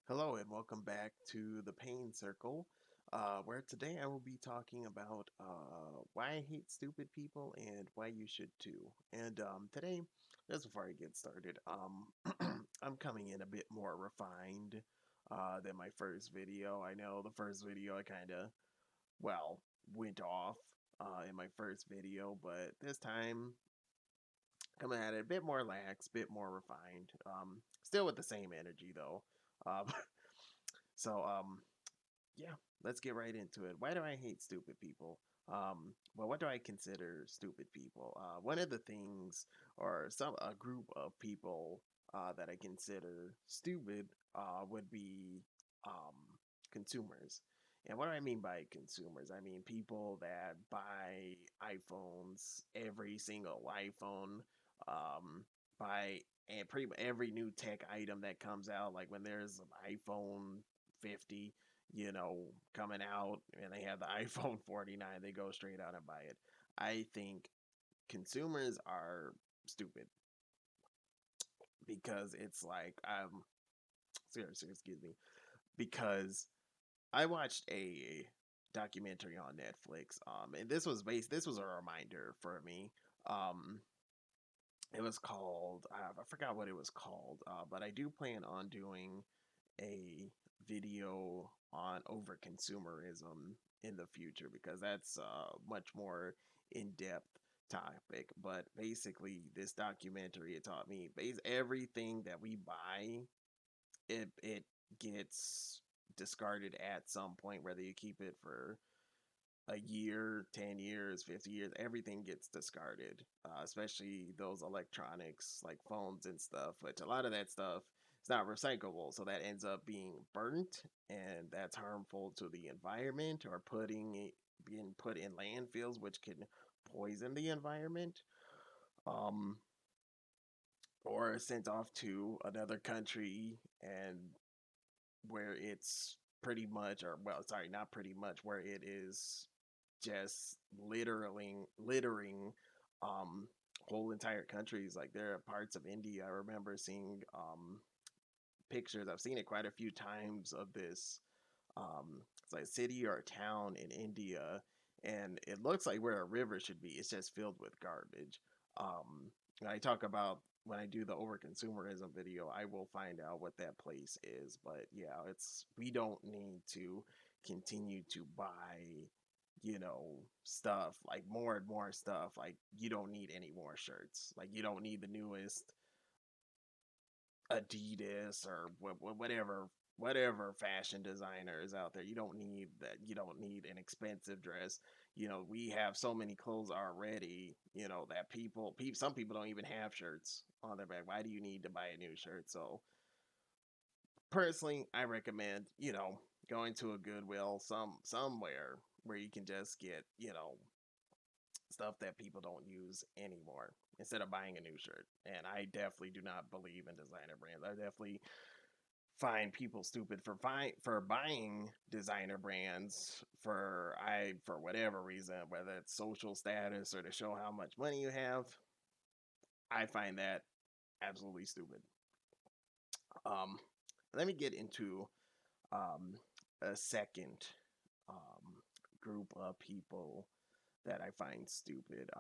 Hello and welcome back to the Pain Circle, where today I will be talking about why I hate stupid people and why you should too. And today, just before I get started, I'm coming in a bit more refined than my first video. I know the first video I kind of, well, went off in my first video, but this time coming at it a bit more lax, bit more refined. Still with the same energy though. Um, so yeah, let's get right into it. Why do I hate stupid people? Well, what do I consider stupid people? One of the things, or a group of people that I consider stupid would be consumers. And what do I mean by consumers? I mean people that buy iPhones, every single iPhone, um, buy and pretty much every new tech item that comes out. Like when there's an iPhone 50, coming out and they have the iPhone 49, they go straight out and buy it. I think consumers are stupid because it's like seriously, excuse me, because I watched a documentary on Netflix and this was a reminder for me. Um it was called I forgot what it was called, but I do plan on doing a video on over consumerism in the future because that's a much more in-depth topic. But basically this documentary, it taught me everything that we buy, it gets discarded at some point, whether you keep it for a year, 10 years, 50 years, everything gets discarded, especially those electronics like phones and stuff. Which a lot of that stuff is not recyclable, so that ends up being burnt, and that's harmful to the environment, or being put in landfills, which can poison the environment, um, or sent off to another country and where it's pretty much, or well, sorry, not pretty much, where it is just littering um whole entire countries. Like there are parts of India, I remember seeing pictures, I've seen it quite a few times, of this it's like city or town in India, and it looks like where a river should be. It's just filled with garbage. And I talk about when I do the overconsumerism video, I will find out what that place is. But yeah, it's we don't need to continue to buy, stuff like more and more stuff. Like you don't need any more shirts. Like you don't need the newest Adidas or whatever fashion designer is out there. You don't need that. You don't need an expensive dress. We have so many clothes already. That some people don't even have shirts on their back. Why do you need to buy a new shirt? So personally, I recommend going to a Goodwill somewhere where you can just get stuff that people don't use anymore instead of buying a new shirt. And I definitely do not believe in designer brands. I definitely find people stupid for buying designer brands for whatever reason, whether it's social status or to show how much money you have. I find that absolutely stupid. Um, Let me get into um, a second um, group of people that I find stupid.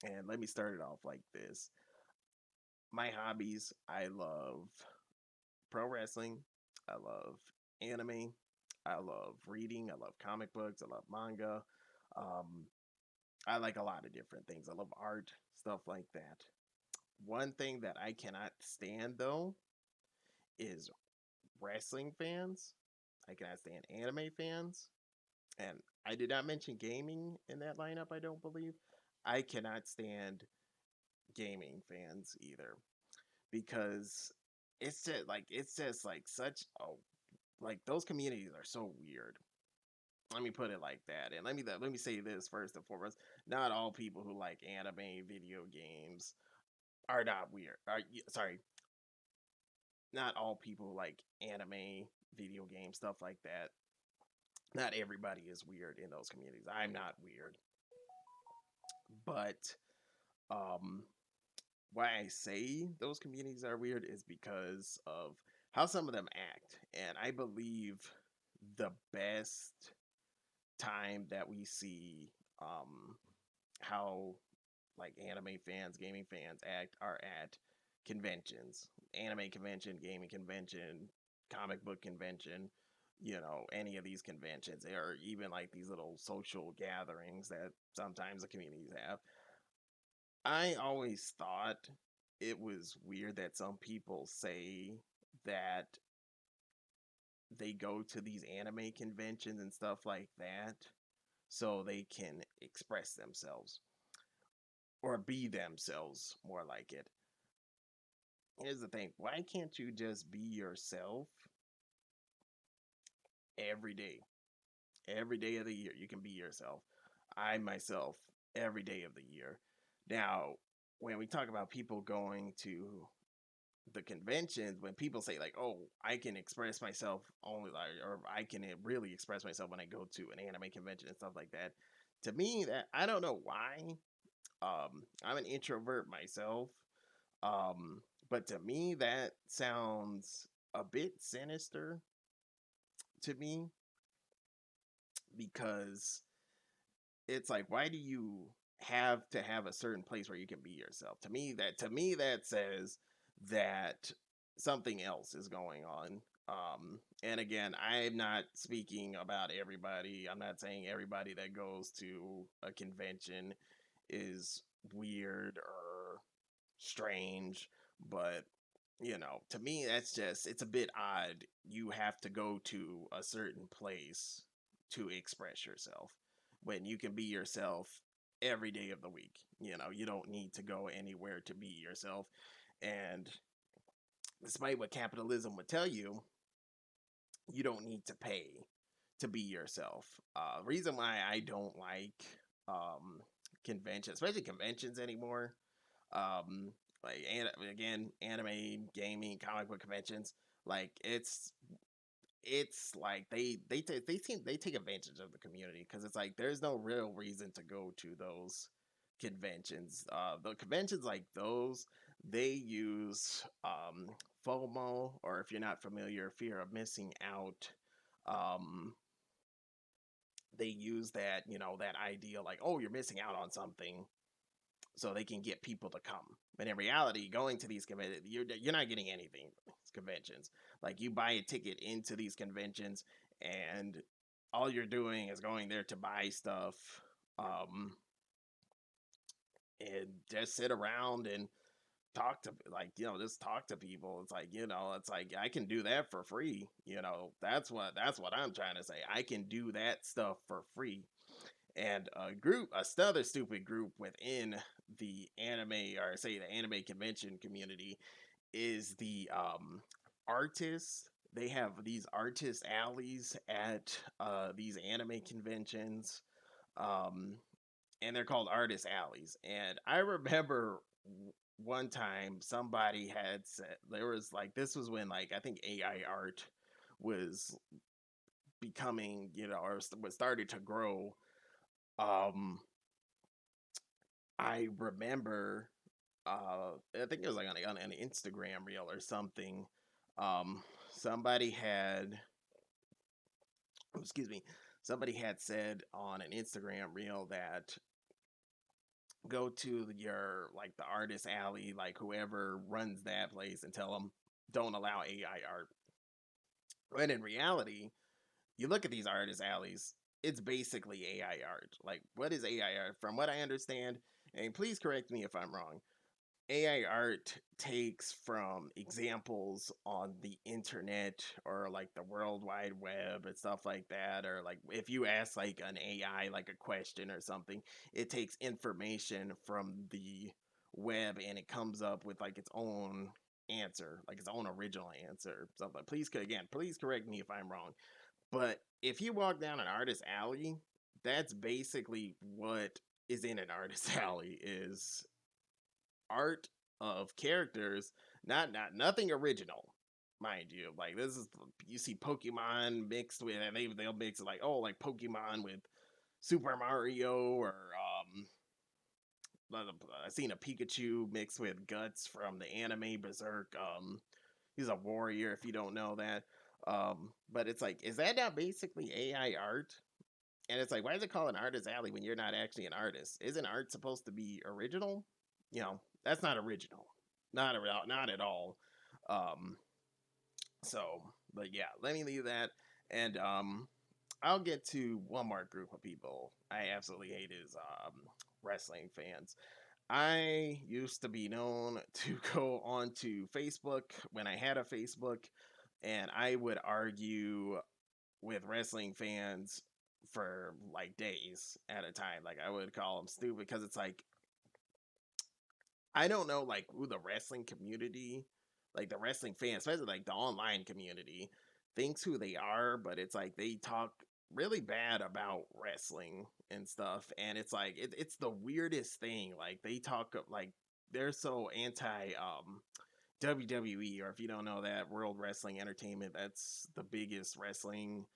And let me start it off like this. My hobbies: I love pro wrestling, I love anime, I love reading, I love comic books, I love manga. Um, I like a lot of different things. I love art, stuff like that. One thing that I cannot stand though is wrestling fans. I cannot stand anime fans. And I did not mention gaming in that lineup, I don't believe. I cannot stand gaming fans either because it's just like such a like those communities are so weird. Let me put it like that. And let me say this first and foremost: not all people who like anime, video games are not weird. Sorry, not all people who like anime, video games, stuff like that. Not everybody is weird in those communities. I'm not weird, but um, why I say those communities are weird is because of how some of them act. And I believe the best time that we see how like anime fans, gaming fans act are at conventions, anime convention, gaming convention, comic book convention, any of these conventions, or even like these little social gatherings that sometimes the communities have. I always thought it was weird that some people say that they go to these anime conventions and stuff like that so they can express themselves or be themselves, more like it. Here's the thing, why can't you just be yourself every day? Every day of the year, you can be yourself. I myself, every day of the year. Now, when we talk about people going to the conventions, when people say like, "Oh, I can express myself only like, or I can really express myself when I go to an anime convention and stuff like that," to me, that I don't know why. I'm an introvert myself, but to me, that sounds a bit sinister to me because it's like, why do you have to have a certain place where you can be yourself? To me that says that something else is going on. And again, I'm not speaking about everybody. I'm not saying everybody that goes to a convention is weird or strange, but to me, that's just, it's a bit odd. You have to go to a certain place to express yourself when you can be yourself every day of the week. You don't need to go anywhere to be yourself. And despite what capitalism would tell you, you don't need to pay to be yourself. Reason why I don't like conventions, especially conventions anymore, um, like again, anime, gaming, comic book conventions, like it's like they take advantage of the community because it's like there's no real reason to go to those conventions. The conventions like those, they use FOMO, or if you're not familiar, fear of missing out. Um, they use that, that idea like, oh, you're missing out on something, so they can get people to come. But in reality, going to these conventions, you're not getting anything from these conventions. Like, you buy a ticket into these conventions, and all you're doing is going there to buy stuff, um, and just sit around and talk to, like, just talk to people. It's like, it's like I can do that for free. That's what I'm trying to say. I can do that stuff for free. And another stupid group within the anime, or say the anime convention community, is the artists. They have these artist alleys at these anime conventions, um, and they're called artist alleys. And I remember one time somebody had said, there was like, this was when, like, I think AI art was becoming, or was started to grow. um I remember, I think it was like on an Instagram reel or something. Somebody had, excuse me, somebody had said on an Instagram reel that go to your, like, the artist alley, like whoever runs that place, and tell them don't allow AI art. When in reality, you look at these artist alleys, it's basically AI art. Like, what is AI art? From what I understand, and please correct me if I'm wrong, AI art takes from examples on the internet, or like the World Wide Web and stuff like that. Or like if you ask like an AI like a question or something, it takes information from the web and it comes up with like its own answer, like its own original answer. Something. Please correct me if I'm wrong. But if you walk down an artist alley, that's basically what is in an artist alley, is art of characters, not nothing original, mind you. Like, this is, you see Pokemon mixed with, and they'll mix like, oh, like Pokemon with Super Mario, or I seen a Pikachu mixed with Guts from the anime Berserk. He's a warrior if you don't know that. But it's like, is that not basically AI art? And it's like, why is it called an artist alley when you're not actually an artist? Isn't art supposed to be original? That's not original. Not at all. Um, so, but yeah, let me leave that. And I'll get to one more group of people I absolutely hate is wrestling fans. I used to be known to go onto Facebook when I had a Facebook, and I would argue with wrestling fans for like days at a time. Like I would call them stupid because it's like I don't know like who the wrestling community, like the wrestling fans, especially like the online community, thinks who they are, but it's like they talk really bad about wrestling and stuff, and it's like it's the weirdest thing. Like they talk like they're so anti WWE, or if you don't know that, World Wrestling Entertainment, that's the biggest wrestling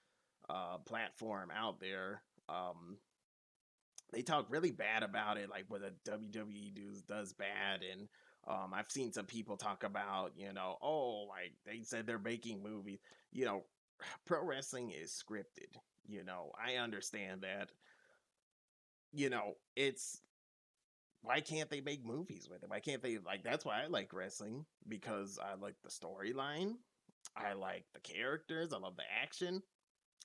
platform out there. They talk really bad about it, like what a WWE does bad, and I've seen some people talk about, oh, like they said they're making movies. You know, pro wrestling is scripted. I understand that. It's why can't they make movies with it? Why can't they like? That's why I like wrestling because I like the storyline. I like the characters. I love the action.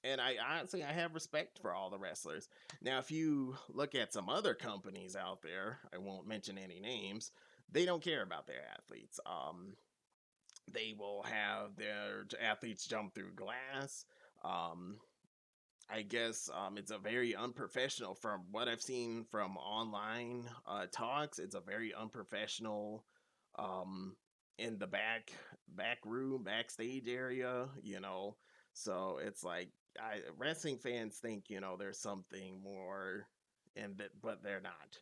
And I honestly I have respect for all the wrestlers. Now, if you look at some other companies out there, I won't mention any names. They don't care about their athletes. They will have their athletes jump through glass. Um, I guess it's a very unprofessional. From what I've seen from online talks, it's a very unprofessional um, in the back room, backstage area. So it's like wrestling fans think there's something more, and that, but they're not.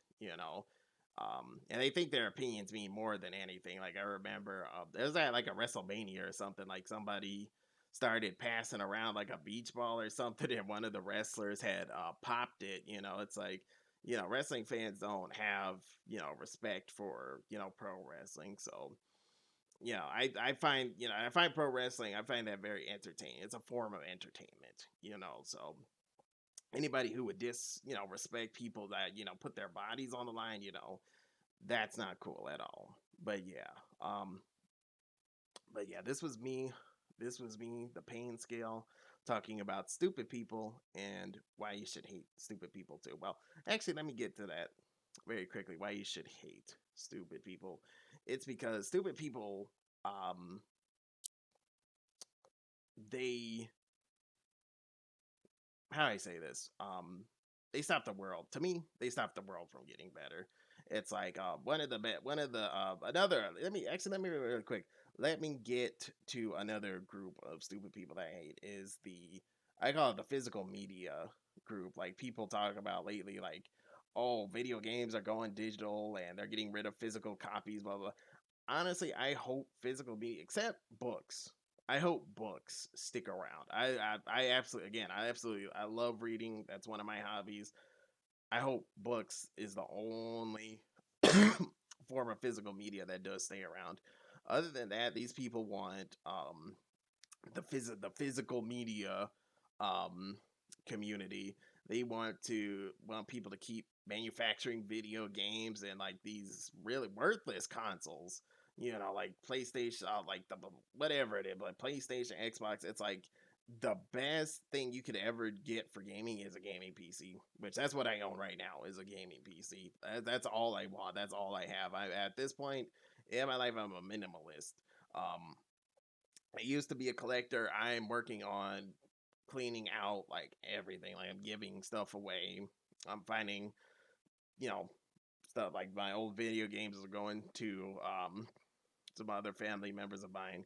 And they think their opinions mean more than anything. Like I remember, there's that like a WrestleMania or something. Like somebody started passing around like a beach ball or something, and one of the wrestlers had popped it. It's like wrestling fans don't have respect for pro wrestling. So I find I find pro wrestling, I find that very entertaining. It's a form of entertainment. So anybody who would respect people that put their bodies on the line, that's not cool at all. But yeah, um, but yeah, this was me, the pain scale, talking about stupid people and why you should hate stupid people too. Well, actually, let me get to that very quickly. Why you should hate stupid people? It's because stupid people, um, they how do I say this? They stop the world. To me, they stop the world from getting better. It's like one of the another. Let me really quick. Let me get to another group of stupid people that I hate. Is the I call it the physical media group. Like people talk about lately, like oh, video games are going digital and they're getting rid of physical copies. Blah blah. Honestly, I hope physical media, except books. I hope books stick around. I absolutely, again, I love reading. That's one of my hobbies. I hope books is the only form of physical media that does stay around. Other than that, these people want the physical media um community. They want people to keep manufacturing video games and like these really worthless consoles. Like PlayStation, like the whatever it is, like PlayStation, Xbox. It's like the best thing you could ever get for gaming is a gaming PC, which that's what I own right now is a gaming PC. That's all I want. That's all I have. At this point in my life, I'm a minimalist. Um, I used to be a collector. I'm working on cleaning out like everything. Like I'm giving stuff away. I'm finding, you know, stuff like my old video games are going to some other family members of mine.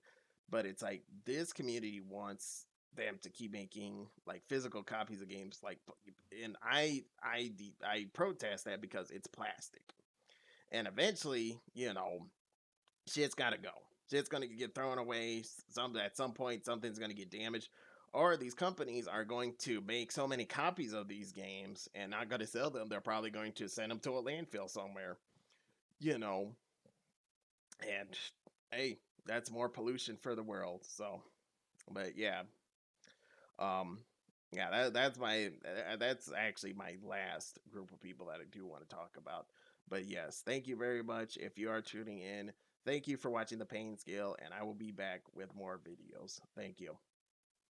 But it's like this community wants them to keep making like physical copies of games like, and I protest that because it's plastic. And eventually, shit's gotta go. Shit's gonna get thrown away. At some point, something's gonna get damaged, or these companies are going to make so many copies of these games and not gonna sell them. They're probably going to send them to a landfill somewhere. You know, and hey, that's more pollution for the world. So, but yeah, um, yeah, that's actually my last group of people that I do want to talk about. But yes, thank you very much. If you are tuning in, thank you for watching the pain scale, and I will be back with more videos. Thank you.